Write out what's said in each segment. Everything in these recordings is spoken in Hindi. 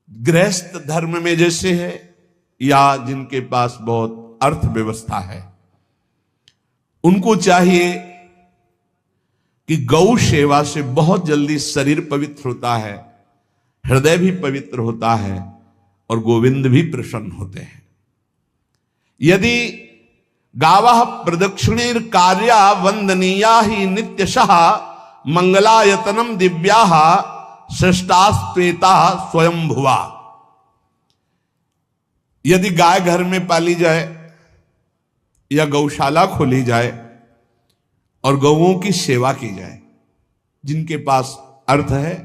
गृहस्थ धर्म में जैसे है या जिनके पास बहुत अर्थव्यवस्था है, उनको चाहिए कि गौ सेवा से बहुत जल्दी शरीर पवित्र होता है, हृदय भी पवित्र होता है और गोविंद भी प्रसन्न होते हैं। यदि गावः प्रदक्षिणीर कार्या वंदनीया ही नित्यशः मंगलायतनम दिव्याः श्रेष्ठास्त्वेता स्वयंभुवा। यदि गाय घर में पाली जाए या गौशाला खोली जाए और गौओं की सेवा की जाए, जिनके पास अर्थ है,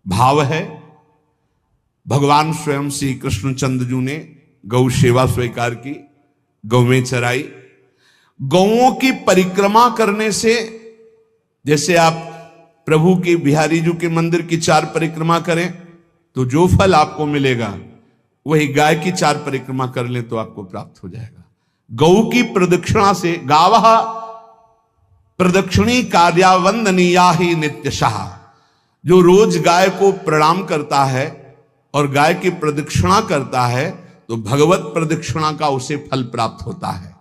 भाव है, भगवान स्वयं श्री कृष्णचंद्र ने गौ सेवा स्वीकार की, गौवें चराई। गौओं की परिक्रमा करने से, जैसे आप प्रभु के बिहारी जी के मंदिर की 4 परिक्रमा करें तो जो फल आपको मिलेगा वही गाय की 4 परिक्रमा कर लें तो आपको प्राप्त हो जाएगा। गौ की प्रदक्षिणा से, गावः प्रदक्षिणी कार्या वंदनीया ही नित्यशः, जो रोज गाय को प्रणाम करता है और गाय की प्रदक्षिणा करता है तो भगवत प्रदक्षिणा का उसे फल प्राप्त होता है।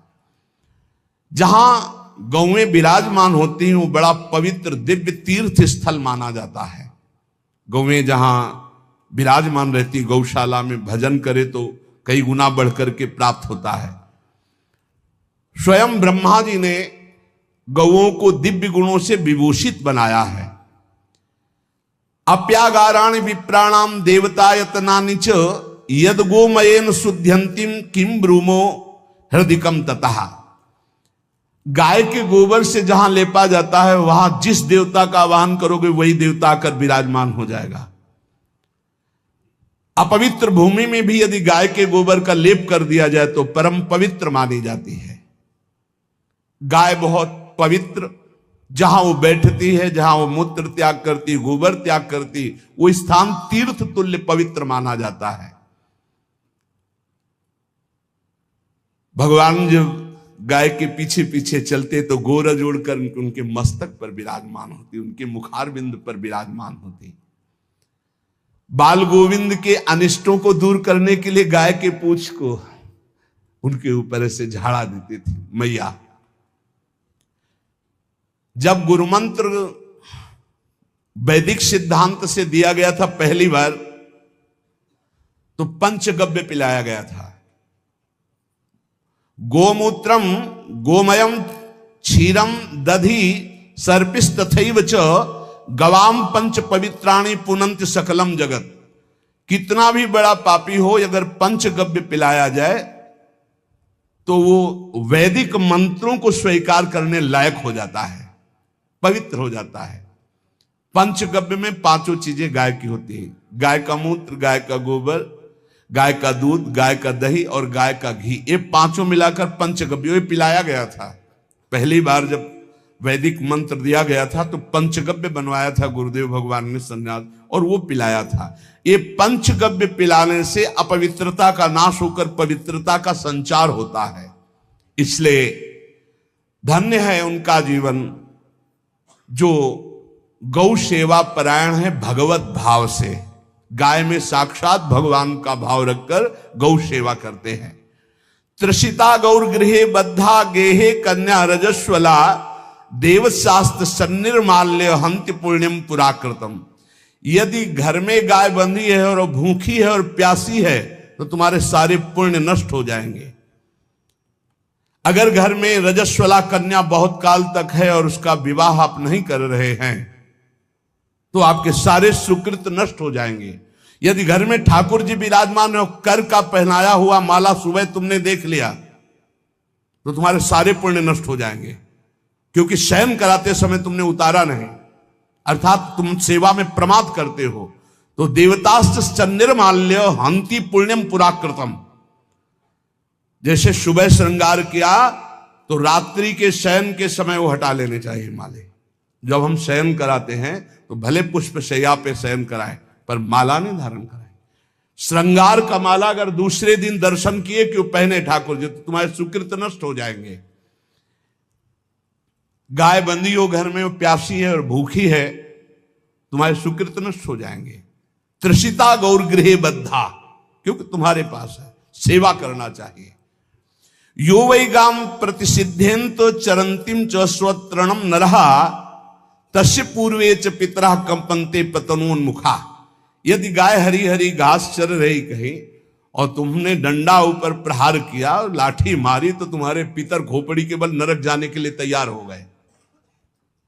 जहां गौएं विराजमान होती हैं वो बड़ा पवित्र दिव्य तीर्थ स्थल माना जाता है। गौएं जहां विराजमान रहती, गौशाला में भजन करे तो कई गुना बढ़कर के प्राप्त होता है। स्वयं ब्रह्मा जी ने गौओं को दिव्य गुणों से विभूषित बनाया है। अप्यागाराणि विप्राणाम देवतायतनानि च यद गोमयेन शुद्ध्यंतिम किम ब्रूमो हृदिकम ततः। गाय के गोबर से जहां लेपा जाता है वहां जिस देवता का आवाहन करोगे वही देवता आकर विराजमान हो जाएगा। अपवित्र भूमि में भी यदि गाय के गोबर का लेप कर दिया जाए तो परम पवित्र मानी जाती है। गाय बहुत पवित्र, जहां वो बैठती है, जहां वो मूत्र त्याग करती, गोबर त्याग करती, वो स्थान तीर्थ तुल्य पवित्र माना जाता है। भगवान जब गाय के पीछे पीछे चलते तो गोरा जोड़कर उनके मस्तक पर विराजमान होती, उनके मुखार बिंद पर विराजमान होती। बाल गोविंद के अनिष्टों को दूर करने के लिए गाय के पूंछ को उनके ऊपर से झाड़ा देती थी मैया। जब गुरुमंत्र वैदिक सिद्धांत से दिया गया था पहली बार तो पंचगव्य पिलाया गया था। गोमूत्रम गोमयम क्षीरम दधि सर्पिस्तथैव च गवाम पंच पवित्राणि पुनंत सकलम जगत। कितना भी बड़ा पापी हो, अगर पंचगव्य पिलाया जाए तो वो वैदिक मंत्रों को स्वीकार करने लायक हो जाता है, पवित्र हो जाता है। पंचगव्य में 5 चीजें गाय की होती है। गाय का मूत्र, गाय का गोबर, गाय का दूध, गाय का दही और गाय का घी, ये 5 मिलाकर पंचगव्य पिलाया गया था। पहली बार जब वैदिक मंत्र दिया गया था तो पंचगव्य बनवाया था गुरुदेव भगवान ने संन्यास, और वो पिलाया था। ये पंचगव्य पिलाने से अपवित्रता का नाश होकर पवित्रता का संचार होता है। इसलिए धन्य है उनका जीवन जो गौ सेवा परायण है भगवत भाव से। गाय में साक्षात भगवान का भाव रखकर गौ सेवा करते हैं। त्रिषिता गौर गृहे बद्धा गेहे कन्या रजस्वला देवशास्त्र सन्निर्माल्य हंति पुण्यम पुराकृतम। यदि घर में गाय बंधी है और भूखी है और प्यासी है तो तुम्हारे सारे पुण्य नष्ट हो जाएंगे। अगर घर में रजस्वला कन्या बहुत काल तक है और उसका विवाह आप नहीं कर रहे हैं तो आपके सारे सुकृत नष्ट हो जाएंगे। यदि घर में ठाकुर जी विराजमान हो, कर का पहनाया हुआ माला सुबह तुमने देख लिया तो तुम्हारे सारे पुण्य नष्ट हो जाएंगे, क्योंकि शयन कराते समय तुमने उतारा नहीं, अर्थात तुम सेवा में प्रमाद करते हो। तो देवतास्त्र सन्निर्माल्य हंति पुण्यम पुराकृतम। जैसे सुबह श्रृंगार किया तो रात्रि के शयन के समय वो हटा लेने चाहिए माले। जब हम शयन कराते हैं तो भले पुष्प शैया पे शयन कराएं पर माला नहीं धारण कराएं। श्रृंगार का माला अगर दूसरे दिन दर्शन किए क्यों पहने ठाकुर जी तो तुम्हारे सुकृत नष्ट हो जाएंगे। गाय बंदी हो घर में, प्यासी है और भूखी है, तुम्हारे सुकृत नष्ट हो जाएंगे। तृषिता गौरगृहे बद्धा, क्योंकि तुम्हारे पास है, सेवा करना चाहिए। यो वै गाम प्रतिसिद्धेन्त चरंतिम च स्वतरणम नरहा तस्य पूर्वे च पितरः कंपन्ते पतनोन्मुखा। यदि गाय हरी हरी घास चर रही कहीं और तुमने डंडा ऊपर प्रहार किया और लाठी मारी तो तुम्हारे पितर खोपड़ी के बल नरक जाने के लिए तैयार हो गए,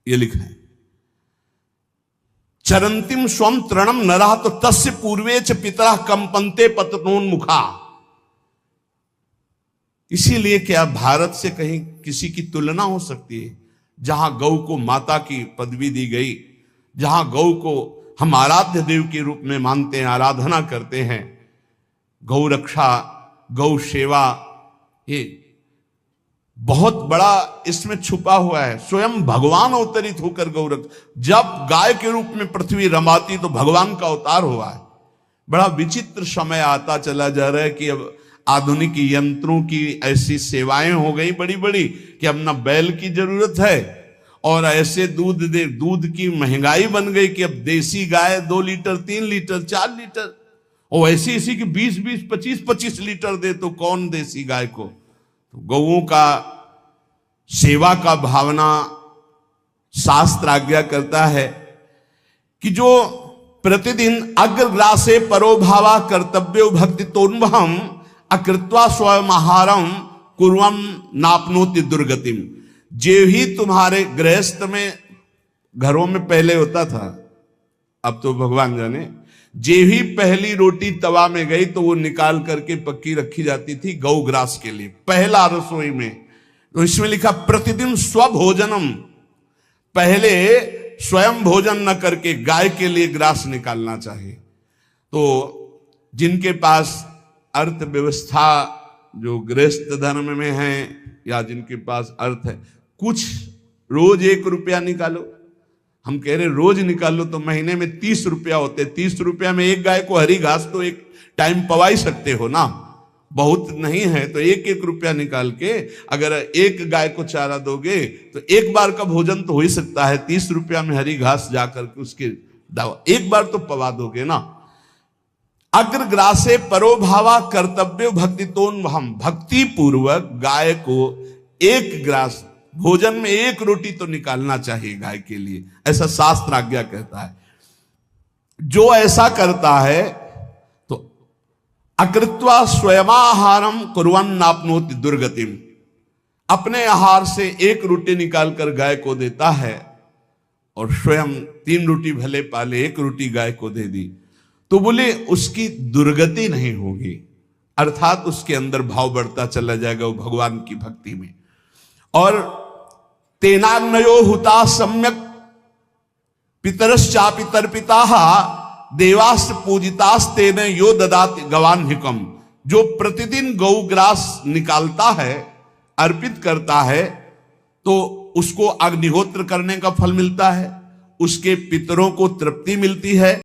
ये लिखा है। चरंतिम स्वम तृणम नरः तो तस्य पूर्वे च पितरः कंपन्ते पतनोन्मुखा। इसीलिए क्या भारत से कहीं किसी की तुलना हो सकती है, जहां गौ को माता की पदवी दी गई, जहां गौ को हम आराध्य देव के रूप में मानते हैं, आराधना करते हैं। गौ रक्षा, गौ सेवा, ये बहुत बड़ा इसमें छुपा हुआ है। स्वयं भगवान अवतरित होकर गौ जब गाय के रूप में पृथ्वी रमाती तो भगवान का अवतार हुआ है। बड़ा विचित्र समय आता चला जा रहा है कि अब आधुनिक यंत्रों की ऐसी सेवाएं हो गई बड़ी बड़ी कि अब ना बैल की जरूरत है, और ऐसे दूध की महंगाई बन गई कि अब देसी गाय 2 लीटर 3 लीटर 4 लीटर, और ऐसी इसी की 20-20 25-25 लीटर दे तो कौन देसी गाय को। तो गौओं का सेवा का भावना शास्त्र आज्ञा करता है कि जो प्रतिदिन अग्रग्रासे परोभावा कर्तव्यो भक्ति तोन्वहम अकृत्वा स्वयं आहारम कुर्वम नापनोति दुर्गतिम। जे ही तुम्हारे गृहस्थ में घरों में पहले होता था, अब तो भगवान जाने, जे ही पहली रोटी तवा में गई तो वो निकाल करके पक्की रखी जाती थी गौग्रास के लिए, पहला रसोई में। तो इसमें लिखा प्रतिदिन स्वभोजनम, पहले स्वयं भोजन न करके गाय के लिए ग्रास निकालना चाहिए। तो जिनके पास अर्थव्यवस्था जो गृहस्थ धर्म में है या जिनके पास अर्थ है, कुछ रोज 1 रुपया निकालो। हम कह रहे रोज निकालो तो महीने में 30 रुपया होते, 30 रुपया में एक गाय को हरी घास तो एक टाइम पवा ही सकते हो ना, बहुत नहीं है तो 1-1 रुपया निकाल के अगर एक गाय को चारा दोगे तो एक बार का भोजन तो हो ही सकता है। 30 रुपया में हरी घास जाकर के उसके दावा एक बार तो पवा दोगे ना। अग्रग्रासे परोभावा कर्तव्य भक्ति तोन्वहम, भक्ति पूर्वक गाय को एक ग्रास भोजन में 1 रोटी तो निकालना चाहिए गाय के लिए, ऐसा शास्त्र आज्ञा कहता है। जो ऐसा करता है तो अकृत्वा स्वयमाहारम कुर्वन् नाप्नोति दुर्गतिम, अपने आहार से 1 रोटी निकालकर गाय को देता है और स्वयं 3 रोटी भले पाले 1 रोटी गाय को दे दी तो बोले उसकी दुर्गति नहीं होगी, अर्थात उसके अंदर भाव बढ़ता चला जाएगा वो भगवान की भक्ति में। और तेनाग्नयो हुता सम्यक पितरश्चापि तर्पिताः देवास्त पूजितास्तेन यो ददाति गवान्हिकम। जो प्रतिदिन गौग्रास निकालता है, अर्पित करता है, तो उसको अग्निहोत्र करने का फल मिलता है, उसके पितरों को तृप्ति मिलती है।